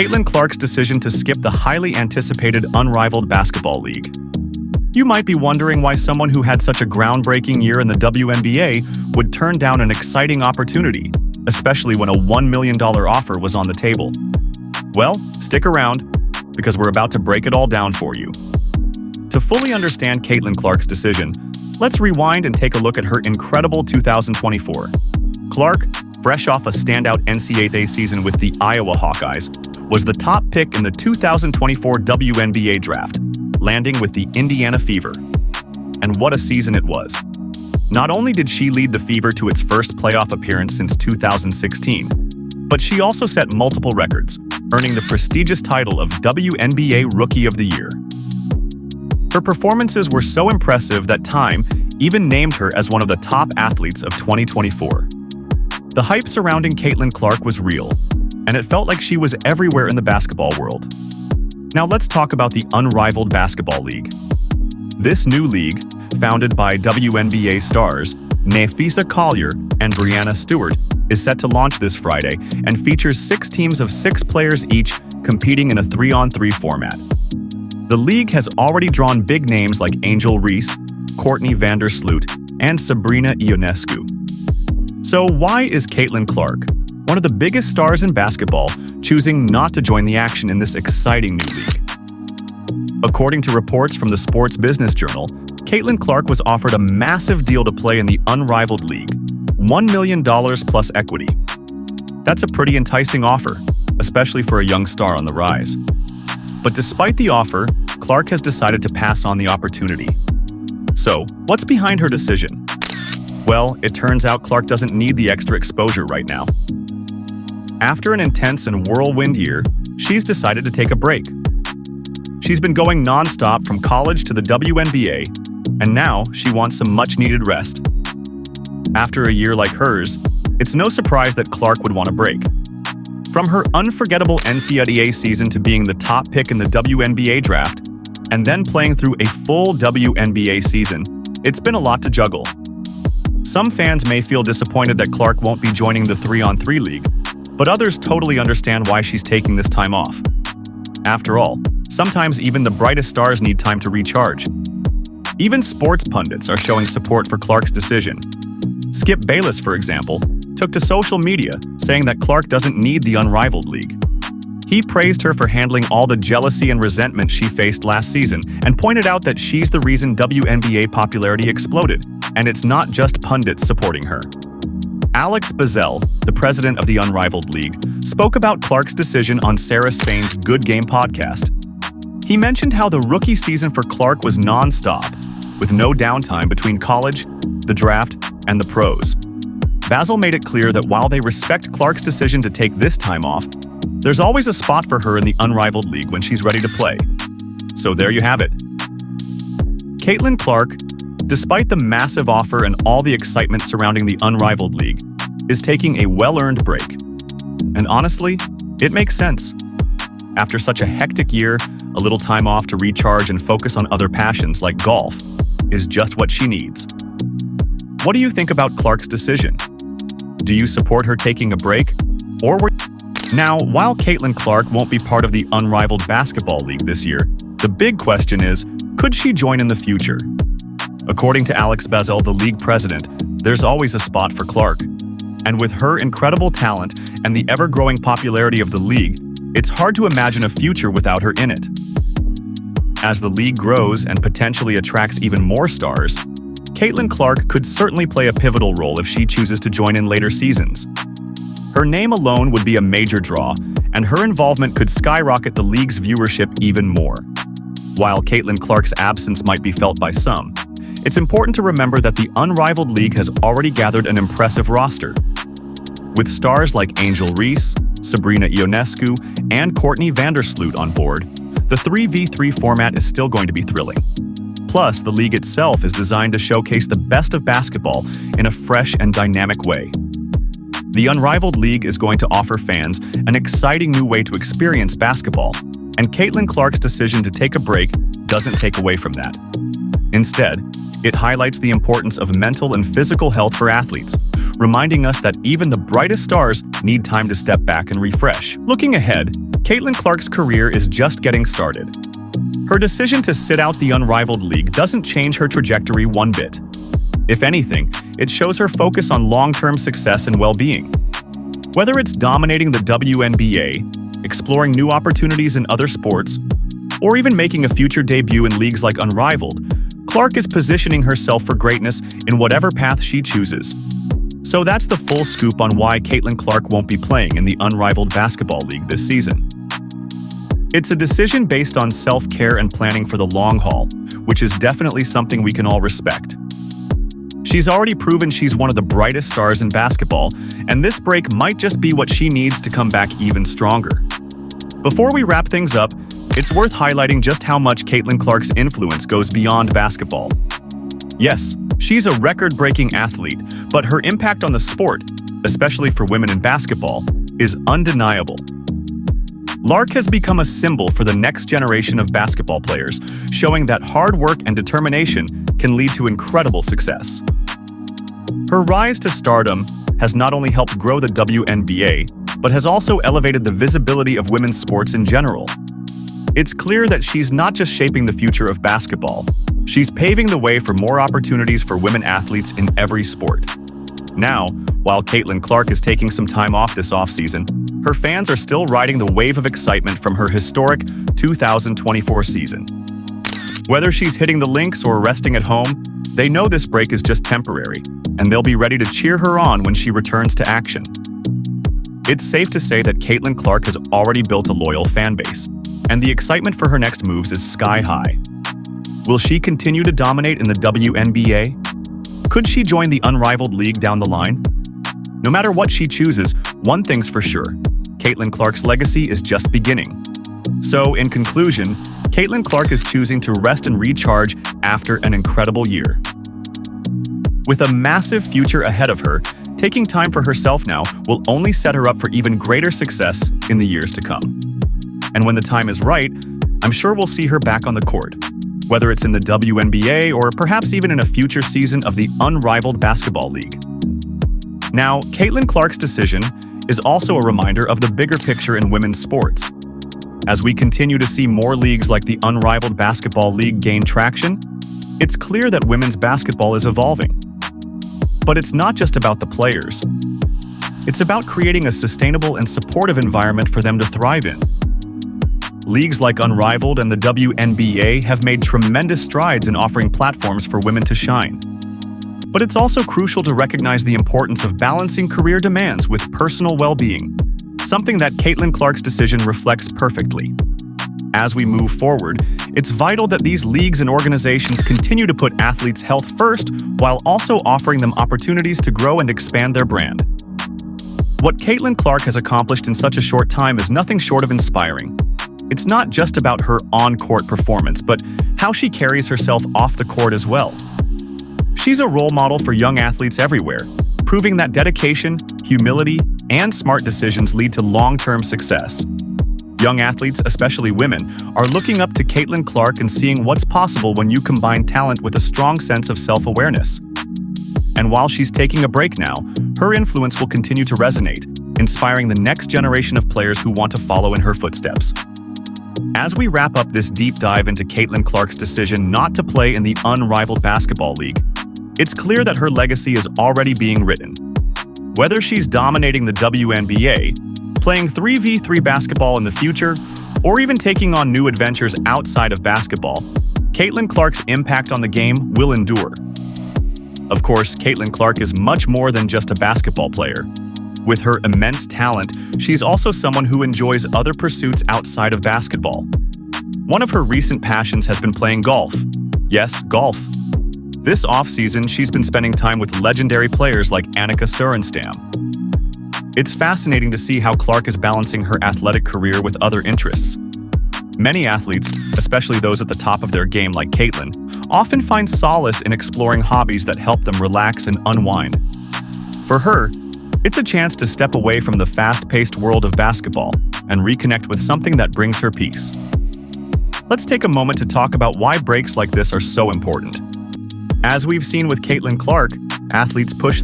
Caitlin Clark's decision to skip the highly anticipated Unrivaled basketball league. You might be wondering why someone who had such a groundbreaking year in the WNBA would turn down an exciting opportunity, especially when a $1 million offer was on the table. Well, stick around, because we're about to break it all down for you. To fully understand Caitlin Clark's decision, let's rewind and take a look at her incredible 2024. Clark, fresh off a standout NCAA season with the Iowa Hawkeyes, was the top pick in the 2024 WNBA draft, landing with the Indiana Fever. And what a season it was. Not only did she lead the Fever to its first playoff appearance since 2016, but she also set multiple records, earning the prestigious title of WNBA Rookie of the Year. Her performances were so impressive that Time even named her as one of the top athletes of 2024. The hype surrounding Caitlin Clark was real, and it felt like she was everywhere in the basketball world. Now let's talk about the Unrivaled Basketball League. This new league, founded by WNBA stars Nafisa Collier and Brianna Stewart, is set to launch this Friday and features 6 teams of 6 players each competing in a 3-on-3 format. The league has already drawn big names like Angel Reese, Courtney Vandersloot, and Sabrina Ionescu. So why is Caitlin Clark, one of the biggest stars in basketball, choosing not to join the action in this exciting new league? According to reports from the Sports Business Journal, Caitlin Clark was offered a massive deal to play in the Unrivaled League, $1 million plus equity. That's a pretty enticing offer, especially for a young star on the rise. But despite the offer, Clark has decided to pass on the opportunity. So, what's behind her decision? Well, it turns out Clark doesn't need the extra exposure right now. After an intense and whirlwind year, she's decided to take a break. She's been going non-stop from college to the WNBA, and now she wants some much-needed rest. After a year like hers, it's no surprise that Clark would want a break. From her unforgettable NCAA season to being the top pick in the WNBA draft, and then playing through a full WNBA season, it's been a lot to juggle. Some fans may feel disappointed that Clark won't be joining the 3-on-3 league, but others totally understand why she's taking this time off. After all, sometimes even the brightest stars need time to recharge. Even sports pundits are showing support for Clark's decision. Skip Bayless, for example, took to social media saying that Clark doesn't need the Unrivaled League. He praised her for handling all the jealousy and resentment she faced last season and pointed out that she's the reason WNBA popularity exploded, and it's not just pundits supporting her. Alex Bazell, the president of the Unrivaled League, spoke about Clark's decision on Sarah Spain's Good Game podcast. He mentioned how the rookie season for Clark was non-stop, with no downtime between college, the draft, and the pros. Bazell made it clear that while they respect Clark's decision to take this time off, there's always a spot for her in the Unrivaled League when she's ready to play. So there you have it. Caitlin Clark, despite the massive offer and all the excitement surrounding the Unrivaled League, is taking a well-earned break. And honestly, it makes sense. After such a hectic year, a little time off to recharge and focus on other passions like golf is just what she needs. What do you think about Clark's decision? Do you support her taking a break? Now, while Caitlin Clark won't be part of the Unrivaled Basketball League this year, the big question is, could she join in the future? According to Alex Bazell, the league president, there's always a spot for Clark. And with her incredible talent and the ever-growing popularity of the league, it's hard to imagine a future without her in it. As the league grows and potentially attracts even more stars, Caitlin Clark could certainly play a pivotal role if she chooses to join in later seasons. Her name alone would be a major draw, and her involvement could skyrocket the league's viewership even more. While Caitlin Clark's absence might be felt by some, it's important to remember that the Unrivaled League has already gathered an impressive roster. With stars like Angel Reese, Sabrina Ionescu, and Courtney Vandersloot on board, the 3v3 format is still going to be thrilling. Plus, the league itself is designed to showcase the best of basketball in a fresh and dynamic way. The Unrivaled League is going to offer fans an exciting new way to experience basketball, and Caitlin Clark's decision to take a break doesn't take away from that. Instead, it highlights the importance of mental and physical health for athletes, reminding us that even the brightest stars need time to step back and refresh. Looking ahead, Caitlin Clark's career is just getting started. Her decision to sit out the Unrivaled League doesn't change her trajectory one bit. If anything, it shows her focus on long-term success and well-being. Whether it's dominating the WNBA, exploring new opportunities in other sports, or even making a future debut in leagues like Unrivaled, Clark is positioning herself for greatness in whatever path she chooses. So that's the full scoop on why Caitlin Clark won't be playing in the Unrivaled Basketball League this season. It's a decision based on self-care and planning for the long haul, which is definitely something we can all respect. She's already proven she's one of the brightest stars in basketball, and this break might just be what she needs to come back even stronger. Before we wrap things up, it's worth highlighting just how much Caitlin Clark's influence goes beyond basketball. Yes, she's a record-breaking athlete, but her impact on the sport, especially for women in basketball, is undeniable. Lark has become a symbol for the next generation of basketball players, showing that hard work and determination can lead to incredible success. Her rise to stardom has not only helped grow the WNBA, but has also elevated the visibility of women's sports in general. It's clear that she's not just shaping the future of basketball, she's paving the way for more opportunities for women athletes in every sport. Now, while Caitlin Clark is taking some time off this offseason, her fans are still riding the wave of excitement from her historic 2024 season. Whether she's hitting the links or resting at home, they know this break is just temporary, and they'll be ready to cheer her on when she returns to action. It's safe to say that Caitlin Clark has already built a loyal fan base, and the excitement for her next moves is sky high. Will she continue to dominate in the WNBA? Could she join the Unrivaled League down the line? No matter what she chooses, one thing's for sure: Caitlin Clark's legacy is just beginning. So, in conclusion, Caitlin Clark is choosing to rest and recharge after an incredible year. With a massive future ahead of her, taking time for herself now will only set her up for even greater success in the years to come. And when the time is right, I'm sure we'll see her back on the court, whether it's in the WNBA or perhaps even in a future season of the Unrivaled Basketball League. Now, Caitlin Clark's decision is also a reminder of the bigger picture in women's sports. As we continue to see more leagues like the Unrivaled Basketball League gain traction, it's clear that women's basketball is evolving. But it's not just about the players. It's about creating a sustainable and supportive environment for them to thrive in. Leagues like Unrivaled and the WNBA have made tremendous strides in offering platforms for women to shine. But it's also crucial to recognize the importance of balancing career demands with personal well-being, something that Caitlin Clark's decision reflects perfectly. As we move forward, it's vital that these leagues and organizations continue to put athletes' health first while also offering them opportunities to grow and expand their brand. What Caitlin Clark has accomplished in such a short time is nothing short of inspiring. It's not just about her on-court performance, but how she carries herself off the court as well. She's a role model for young athletes everywhere, proving that dedication, humility, and smart decisions lead to long-term success. Young athletes, especially women, are looking up to Caitlin Clark and seeing what's possible when you combine talent with a strong sense of self-awareness. And while she's taking a break now, her influence will continue to resonate, inspiring the next generation of players who want to follow in her footsteps. As we wrap up this deep dive into Caitlin Clark's decision not to play in the Unrivaled Basketball League, it's clear that her legacy is already being written. Whether she's dominating the WNBA, playing 3v3 basketball in the future, or even taking on new adventures outside of basketball, Caitlin Clark's impact on the game will endure. Of course, Caitlin Clark is much more than just a basketball player. With her immense talent, she's also someone who enjoys other pursuits outside of basketball. One of her recent passions has been playing golf. Yes, golf. This offseason, she's been spending time with legendary players like Annika Sorenstam. It's fascinating to see how Clark is balancing her athletic career with other interests. Many athletes, especially those at the top of their game like Caitlin, often find solace in exploring hobbies that help them relax and unwind. For her, it's a chance to step away from the fast-paced world of basketball and reconnect with something that brings her peace. Let's take a moment to talk about why breaks like this are so important. As we've seen with Caitlin Clark, athletes push